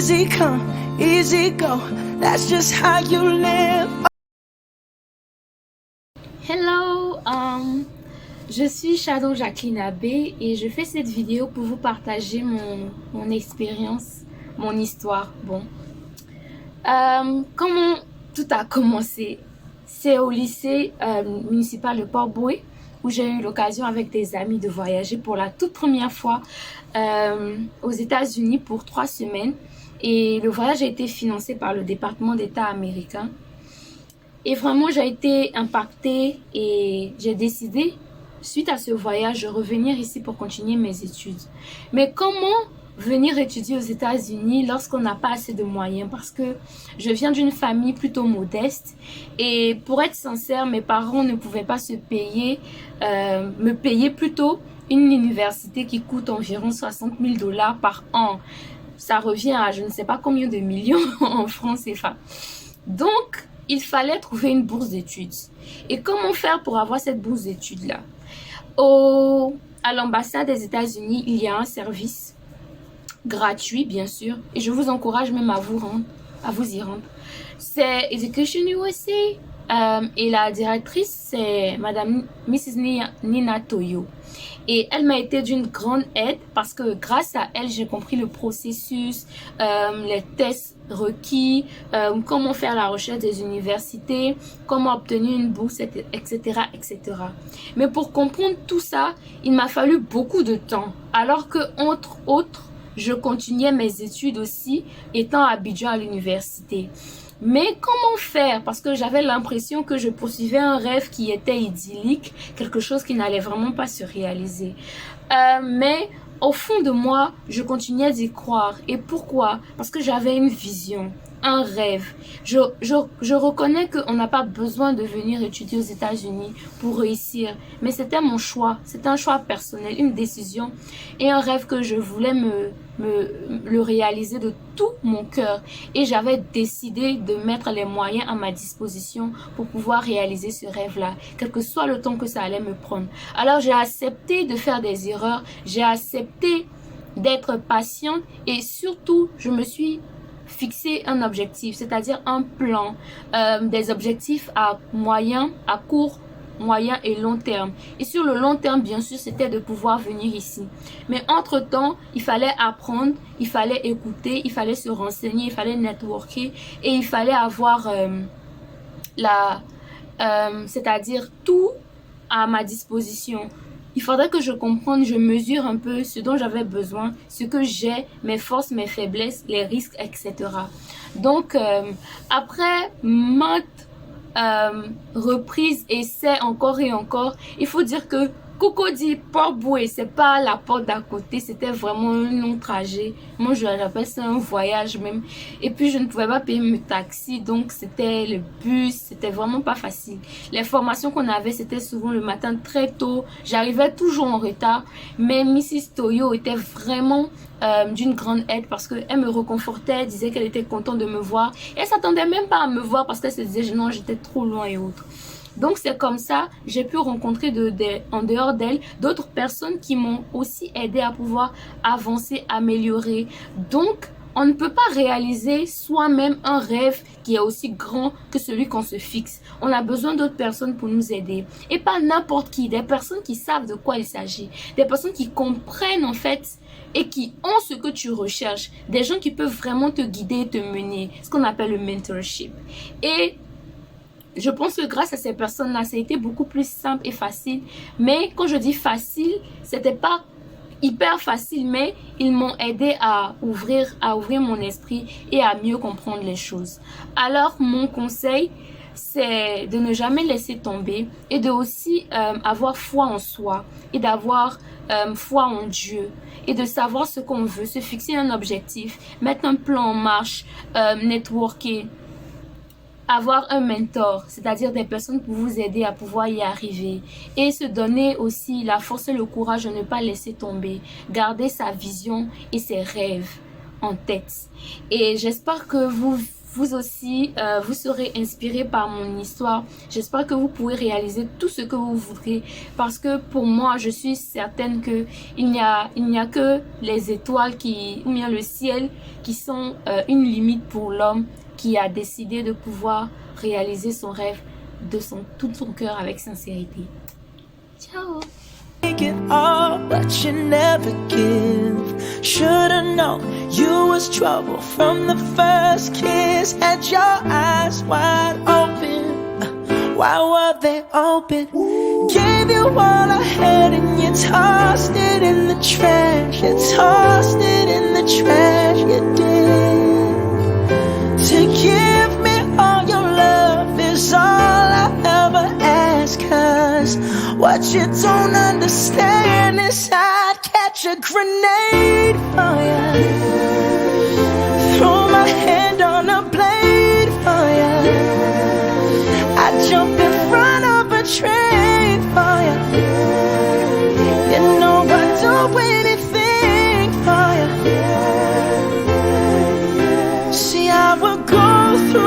Easy come, easy go. That's just how you live. Hello, je suis Shadow Jacqueline Abbé et je fais cette vidéo pour vous partager mon expérience, mon histoire. Bon, comment tout a commencé? C'est au lycée municipal de Port-Bouët où j'ai eu l'occasion avec des amis de voyager pour la toute première fois aux États-Unis pour 3 semaines. Et le voyage a été financé par le département d'État américain. Et vraiment, j'ai été impactée et j'ai décidé, suite à ce voyage, de revenir ici pour continuer mes études. Mais comment venir étudier aux États-Unis lorsqu'on n'a pas assez de moyens? Parce que je viens d'une famille plutôt modeste et pour être sincère, mes parents ne pouvaient pas me payer plutôt une université qui coûte environ 60 000 $ par an. Ça revient à je ne sais pas combien de millions en francs CFA. Donc, il fallait trouver une bourse d'études. Et comment faire pour avoir cette bourse d'études-là? À l'ambassade des États-Unis, il y a un service gratuit, bien sûr, et je vous encourage même à vous y rendre. C'est Education USA et la directrice, c'est Madame Mrs. Nina Toyo. Et elle m'a été d'une grande aide parce que grâce à elle, j'ai compris le processus, les tests requis, comment faire la recherche des universités, comment obtenir une bourse, etc., etc. Mais pour comprendre tout ça, il m'a fallu beaucoup de temps. Alors que, entre autres, je continuais mes études aussi, étant à Abidjan à l'université. Mais comment faire? Parce que j'avais l'impression que je poursuivais un rêve qui était idyllique, quelque chose qui n'allait vraiment pas se réaliser. Mais au fond de moi, je continuais d'y croire. Et pourquoi? Parce que j'avais une vision, un rêve. Je reconnais qu'on n'a pas besoin de venir étudier aux États-Unis pour réussir. Mais c'était mon choix. C'était un choix personnel, une décision et un rêve que je voulais le réaliser de tout mon cœur. Et j'avais décidé de mettre les moyens à ma disposition pour pouvoir réaliser ce rêve-là, quel que soit le temps que ça allait me prendre. Alors j'ai accepté de faire des erreurs, j'ai accepté d'être patiente et surtout, je me suis fixé un objectif, c'est-à-dire un plan, des objectifs à court, moyen et long terme. Et sur le long terme, bien sûr, c'était de pouvoir venir ici. Mais entre-temps, il fallait apprendre, il fallait écouter, il fallait se renseigner, il fallait networker et il fallait avoir c'est-à-dire tout à ma disposition. Il faudrait que je comprenne, je mesure un peu ce dont j'avais besoin, ce que j'ai, mes forces, mes faiblesses, les risques, etc. Donc, après maintes reprises, essais, encore et encore, il faut dire que Cocody, Port-Bouët, c'est pas la porte d'à côté, c'était vraiment un long trajet. Moi, j'appelle ça un voyage même. Et puis, je ne pouvais pas payer mon taxi, donc c'était le bus, c'était vraiment pas facile. Les formations qu'on avait, c'était souvent le matin très tôt. J'arrivais toujours en retard, mais Mrs. Toyo était vraiment d'une grande aide parce qu'elle me réconfortait, disait qu'elle était contente de me voir. Et elle s'attendait même pas à me voir parce qu'elle se disait non, j'étais trop loin et autres. Donc c'est comme ça, j'ai pu rencontrer en dehors d'elle d'autres personnes qui m'ont aussi aidé à pouvoir avancer, améliorer. Donc on ne peut pas réaliser soi-même un rêve qui est aussi grand que celui qu'on se fixe. On a besoin d'autres personnes pour nous aider. Et pas n'importe qui, des personnes qui savent de quoi il s'agit. Des personnes qui comprennent en fait et qui ont ce que tu recherches. Des gens qui peuvent vraiment te guider et te mener. Ce qu'on appelle le mentorship. Et je pense que grâce à ces personnes-là, ça a été beaucoup plus simple et facile. Mais quand je dis facile, c'était pas hyper facile, mais ils m'ont aidé à ouvrir mon esprit et à mieux comprendre les choses. Alors, mon conseil, c'est de ne jamais laisser tomber et de aussi avoir foi en soi et d'avoir foi en Dieu et de savoir ce qu'on veut, se fixer un objectif, mettre un plan en marche, networker, avoir un mentor, c'est-à-dire des personnes pour vous aider à pouvoir y arriver et se donner aussi la force et le courage de ne pas laisser tomber, garder sa vision et ses rêves en tête. Et j'espère que vous aussi, vous serez inspiré par mon histoire. J'espère que vous pourrez réaliser tout ce que vous voudrez. Parce que pour moi, je suis certaine que il n'y a que les étoiles ou bien le ciel qui sont une limite pour l'homme qui a décidé de pouvoir réaliser son rêve de tout son cœur avec sincérité. Ciao! Take it all, but you never give. Should've known you was trouble from the first kiss. Had your eyes wide open. Why were they open? Gave you all I had and you tossed it in the trash. You tossed it in the trash, you did. To give me all your love is all I ever ask. Cause what you don't understand is I'd catch a grenade for you. Throw my hand on a blade for you. I'd jump in front of a train for you. You know I do it